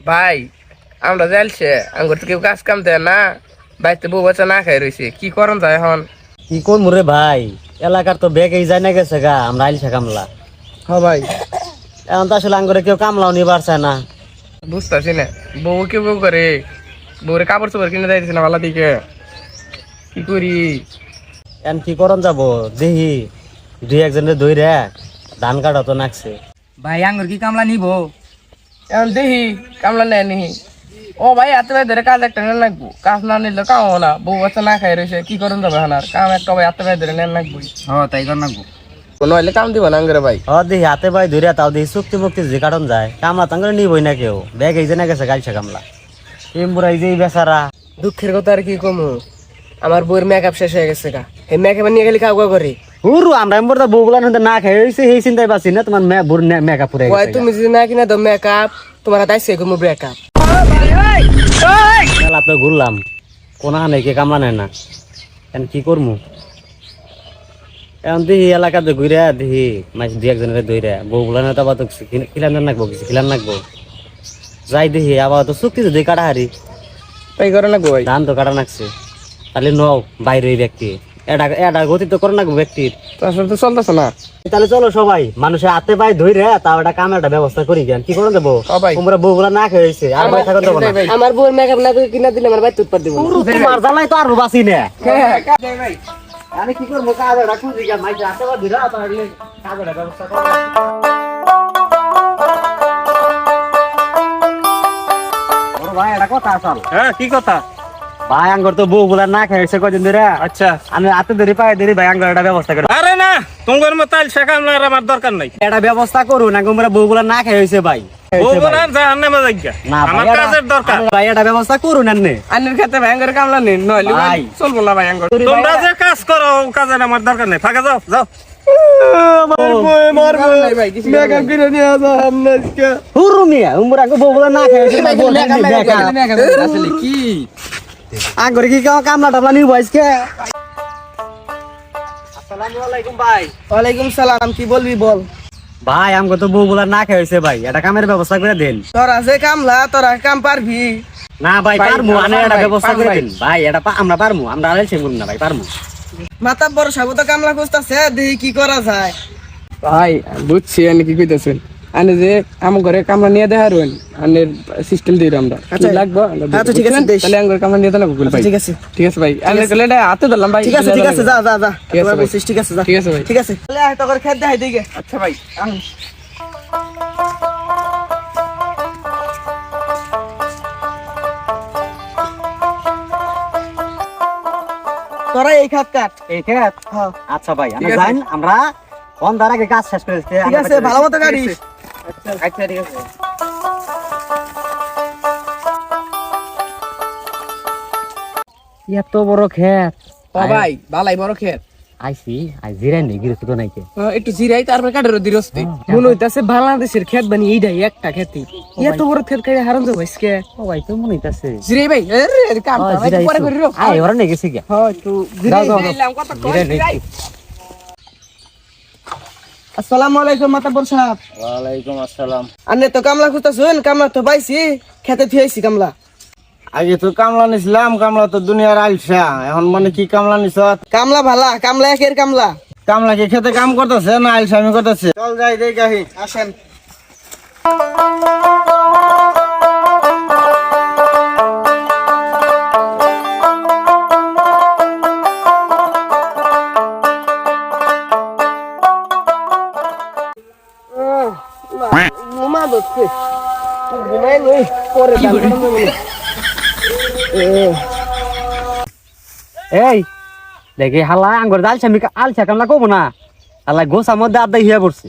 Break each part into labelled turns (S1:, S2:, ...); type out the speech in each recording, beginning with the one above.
S1: ভাই আমরা যাইছে আঙ্গুর তো কেউ কাজ কাম দেয় না, বাড়িতে বউ বাচ্চা না খাই রয়েছে, কি করন যায় এখন?
S2: কি করবো রে ভাই, এলাকার তো বেগ এই যায় না গেছে গা, আমরা আইলছে কামলা।
S1: হ্যাঁ ভাই,
S2: এখন তো আসলে আঙ্গুরে কেউ কামলাও নি পারছে না।
S1: বুঝতেছি না বউ কেউ কেউ করে, বউরে কাপড় চোপড় কিনে যাইতেছে না ভালো দিকে, কি করি?
S2: এখন কি করন যাবো দেখি, দুই একজনের ধইরে ধান কাটা তো নাকছে।
S3: ভাই আঙ্গুর কি কামলা নিব?
S1: এখন দেখি কামলা নেয় নি। ও ভাই এত ভাই ধরে কাজ একটা নেন লাগবো, কাজ না নিলে কাম হবো না, বউ বাচ্চা না খাই রয়েছে, কি করুন যাবে এখন? আর কাম একটা ভাই এত ভাই ধরে নেন লাগবো,
S3: তাই কর নাকবো।
S1: নইলে কাম দিব না আঙ্গুরে ভাই।
S2: দেখি হাতে ভাই ধইরে তাও দেখি চুক্তি মুক্তি যে কাটন যায়, কামলা তো আঙ্গুরে নিবই না কেউ, বেগ এই যে না গেছে গাইছে কামলা। এমবুড়াই যে বেচারা।
S1: দুঃখের কথা আর কি কমু, আমার বউয়ের মেকআপ শেষ হয়ে গেছে গা, এই মেকআপ নিয়ে গেলে কাউ করি।
S2: হুরু আমরা এমবুড়া বউগুলা না খাই হইছে, এই চিন্তাই পাচ্ছি না তোমার মেকআপ পুরে
S1: ওই
S2: গেছে।
S1: তুমি যদি না কিনা দাও মেকআপ, তোমার দাইছে কমু ব্রেকআপ।
S2: মেলা তো ঘুরলাম, কোনা নেই কে কামলা নেয় না, এখন কি করবো? এখন দেখি এলাকাতে ঘুরে দেখি মাছ দুই একজনের ধরে বউগুলা না তো আবার তো খিলান নাকবো, কিছু খিলান নাকবো, যাই দেখি আবার তো চুক্তি তো দুই কাটা হারি,
S1: তাই করে না বই,
S2: ধান তো কাটা নাকছে, তাহলে নও বাইরে ওই ব্যক্তি এটা গতি তো করে নাকবো ব্যক্তির,
S1: তো আসলে তো চলতেছে না।
S2: তাহলে চলো সবাই মানুষের হাতে পায়ে ধরে তাও একটা কামের একটা ব্যবস্থা করি, কেন কি করে দেবো?
S1: ভাই।
S2: তোমরা বউগুলা না খেয়ে হয়েছে আর ভাই থাকতে দেবো না।
S1: আমার বউয়ের মেকআপ না করে কিনা দিলে আমার ভাই তুৎপার দিব না।
S2: তোমার জ্বালাই তো আর বাঁচি না।
S1: ভাই
S2: আমি কি করবো, কাজের একটা খুঁজি কেন মাইছে হাতে পায়ে ধরে তাহলে কাজের একটা ব্যবস্থা করো। বড় ভাই একটা কথা আসল।
S4: হ্যাঁ, কি কথা?
S2: ভাই আঙ্গর তো বউগুলা না খেয়েছে কদিন ধরে,
S4: আচ্ছা,
S2: আমি হাতে ধরে পায়ে ধরে ভাই আঙ্গর একটা ব্যবস্থা করো,
S4: আরে না, তোমার মতো শেখানোর আমার দরকার নাই।
S2: একটা ব্যবস্থা করুন না, তোমরা বউগুলা না খেয়েছে ভাই।
S4: বললাম জাহান্নামে যাইগা,
S2: না
S4: আমার
S2: ভাই,
S4: কাজের দরকার।
S2: ভাই একটা ব্যবস্থা করুন এনে।
S1: আন্নের খেতে ভয়ঙ্কর কামলা নেই, নইলে ভাই
S2: ভাই।
S1: চলবো না ভাই আঙ্গুর।
S4: তোমরা যে কাজ করো ও কাজের আমার দরকার নাই, ফাঁকা যাও যাও।
S1: মেকআপ কিনে নিয়ে আসা আমরা আজকে।
S2: হুরু মিয়া উমরা গো বউগুলা না খেয়েছে না,
S1: আসলে কি
S2: আঙ্গর কি কামলা টামলা নিব আজকে? আসসালামু আলাইকুম ভাই।
S1: ওয়ালাইকুম সালাম, কি বলবি বল।
S2: ভাই আমগো তো বউগুলা না খেয়েছে ভাই, এটা কামের ব্যবস্থা করে দেন।
S1: তোরা যে কামলা, তোরা কাম পারবি?
S2: না ভাই
S1: ভাই,
S2: পারমু, আনে
S1: পারবো
S2: একটা
S1: ভাই,
S2: ব্যবস্থা করে
S1: পারবো
S2: দেন ভাই, এটা আমরা পারমু, আমরা আড়াইছে গুণ না ভাই, পারমু।
S1: মাথা বড় সাবু তো কামলা খুঁজতেছে, দেখি কি করা যায়। ভাই বুঝছি আমি কি কইতেছেন, আনে যে আমার ঘরে কামলা নিয়ে দেখারুন, আনের সিস্টেম দিই আমরা।
S2: আচ্ছা,
S1: লাগবো
S2: আচ্ছা, ঠিক আছে, দেশ।
S1: তাহলে আমার ঘরে কামলা নিয়ে দেন ভাই।
S2: ঠিক আছে,
S1: ঠিক আছে ভাই, আনের কলে এটা হাতে ধরলাম ভাই।
S2: ঠিক আছে, ঠিক আছে, যা যা যা,
S1: ঠিক আছে
S2: তোরা
S1: ভাই।
S2: বলছিস, ঠিক আছে যা,
S1: ঠিক আছে ভাই।
S2: ঠিক আছে।
S1: তাহলে হয়তো করে খেতে দেখাই দিকে। আচ্ছা ভাই আন। তোরা এই খাত কাট।
S2: এই খেত? আচ্ছা ভাই,
S1: ঠিক
S2: আমরা
S1: আছে।
S2: যাই, আমরা অন্ধার আগে কাজ শেষ করে দিতে।
S1: ঠিক আছে, ভালো মতো কাটিস।
S2: আচ্ছা ঠিক আছে। এত বড় খেত
S1: ও ভাই ভালাই বড় খেত।
S2: আইসি, আই জিরাই নেই গিরস্ত তো নাইকে।
S1: একটু জিরাই তারপরে কাটের দিরস্তি মনে হইতাছে বাংলাদেশের খেত বানি এইটাই একটা খেতি, এত বড় খেত খাই হারান যাবো আজকে।
S2: ও ভাই তো মনে হইতাছে।
S1: জিরাই ভাই আরে কাম ভাই পরে করি রো।
S2: আই ওরা নেই গেছে কি?
S1: হ্যাঁ একটু জিরাই দিলাম কত
S2: জিরাই নেই।
S1: জিরাই। আসসালামু আলাইকুম মাতাব্বর সাহেব।
S2: ওয়ালাইকুম আসসালাম।
S1: আনে তো কামলা খুঁজতাছুন, কামলা তো পাইছি, খেতে থুইছি কামলা।
S4: আগে তো কামলা নিছিলাম, কামলা তো দুনিয়ার আলসা, এখন মানে কি কামলা নিছ?
S1: কামলা ভালা, কামলা একের কামলা।
S4: কামলা কি খেতে কাম করতেছে না আলসামি করতেছে? চল যাই দেই গাহি।
S1: আসেন। ঘুমা দোস্তে, ঘুমাই নই পরে
S2: এই দেখি হালা আঙ্গুর আলসা আমি আলসা কামলা কব না, হালা গোসা মধ্যে আড্ডা হিয়া পড়ছে,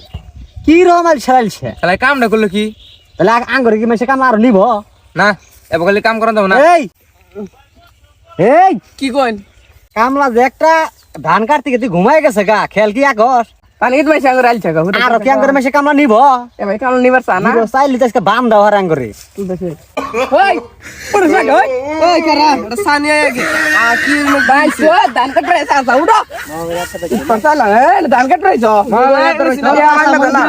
S2: কি রকম আলসা আলসা।
S1: তাহলে কামটা করলো কি?
S2: তাহলে আঙ্গুর কি মেসে কামলা আর নিব
S1: না এবার খালি কাম করা যাবো না।
S2: এই এই
S1: কি কইন?
S2: কামলা যে একটা ধান কাটতে গিয়ে ঘুমাই গেছে গা, খেল কি আকর
S1: পানি তো মাইছে আঙ্গুর আইল থাকা
S2: আর কি আঙ্গুর মেসে কামলা নিব?
S1: এ ভাই কামলা নিবার চা না
S2: চাইলি তো আজকে বান দাও আর আঙ্গুরে।
S1: ওই পড়ে যা ওই ওই কারা এটা সানিয়া আগে আ কি ভাই সো ধান কাট রে সা সা উড়ো পাছালা এ ধান কাট রে যো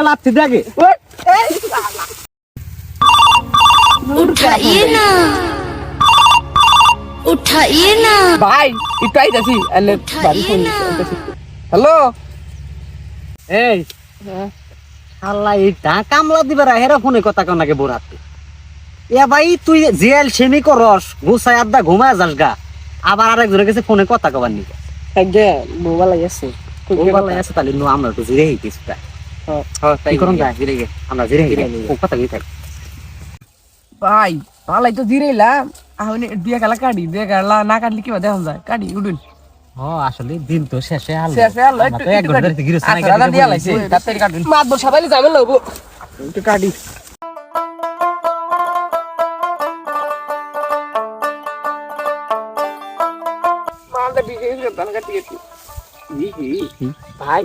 S2: লাথি দেখে
S5: उठाइए ना उठाइए ना
S1: ভাই একটু আইতাছি এনে বাড়ি ফোন হ্যালো
S2: এই আল্লাহ এটা কামলা দিবার হেরা ফোনে কথা কন নাকি বোরাতে এ ভাই তুই জেল সেমি করস গুছাই আড্ডা ঘুমায় যাস গা আবার আরেকজনের কাছে ফোনে কথা কবার নি
S1: আগে মোবাইল আছে
S2: মোবাইল আছে তাহলে নো আমরা তো জিরে হই কিছুটা তাই করুন যা জিরে গে আমরা জিরে হই ও কথা কই থাক
S1: ভাই ভালাই তো জিরাইলাম এখন বিয়ে কালা কাটি বিয়ে কালা না কাটলে কি দেখা যায় কাটি উডুন
S2: আসলে দিন তো শেষে আলো
S1: শেষে আলো
S2: আমরা তো এক ঘন্টা ধরে গিরস নাই
S1: আচ্ছা দিয়া লাইছে তাড়াতাড়ি কাটুন মাতবর সবাই যাবে লবো একটু কাটি মালটা বিয়ে করতাম কাটি কাটি ভাই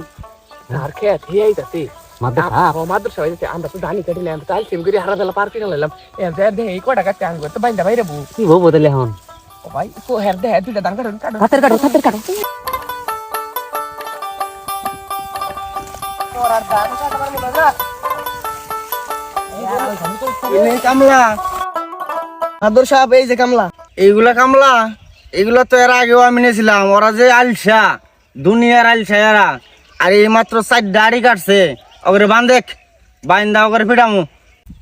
S1: আর খেয়ে থেই যাচ্ছে
S2: মাদা
S1: মাদ্রাসা হইছে আমরা তো ধানি কাটিলাম তাই সেম করে হারা দিলা পার করে লাইলাম এর দে এই কটা কাটতে আনবো তো বাইন্দা বাইরে বউ
S2: কি বউ বদলে হন
S1: ও ভাই কো হের দে দুইটা দান কাটুন কাটুন
S2: হাতের কাটো
S1: তোরার দান কাটবার মনে না
S4: এই কামলা
S1: আদর সাহেব এই যে কামলা
S4: এইগুলা কামলা এগুলা তো এর আগেও আমি নিয়েছিলাম ওরা যে আলসা দুনিয়ার আলসা এরা আর এই মাত্র 4 দাড়ি কাটছে ওগরে বান্ধেক বাইন্দা ওগরে ফিটামু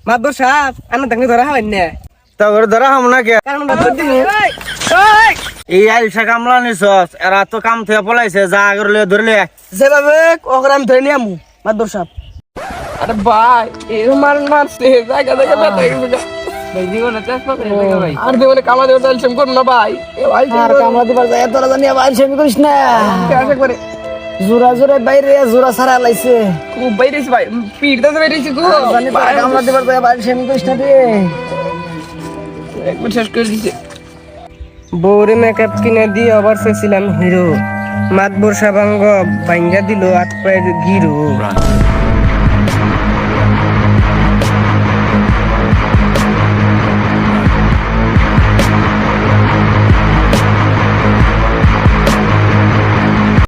S1: মাদর সাহেব আনা দাঙ্গে ধরা হয় না
S4: তা ওগরে ধরা হাম না কে
S1: কারণ না তো দিন
S4: এই আলসা কামলা নিছস এরা তো কাম থেকে পলাইছে যা আগরে ধরলে
S1: যেভাবে ওগ্রাম ধরে নিয়ামু মাদর সাহেব আরে ভাই এর মারছে জায়গা জায়গা ব্যথা গেছে
S3: ভাই জীবনে চেষ্টা করে দেখা ভাই
S1: আর দেবলে কামলা দেব তাহলে সেম করব না ভাই এ ভাই
S4: আর কামলা দিবার যায় তোরা জানি আবার সেমি করিস না
S1: আশা করে
S4: জোরা জোরে বাইরে জোরা সারা লাইছে
S1: খুব বাইরেছি ভাই পিড়টা তো বাইরেছি গো
S4: জানি তোরা কামলা দিবার যায় আবার সেমি করিস না রে
S1: একবার শেষ করে দিছে বউরে মেকআপ কিনে দিয়ে আবার ফেছিলাম হিরো মাতবর সাবাঙ্গ বাইঙ্গা দিল আট পায়ের গিরো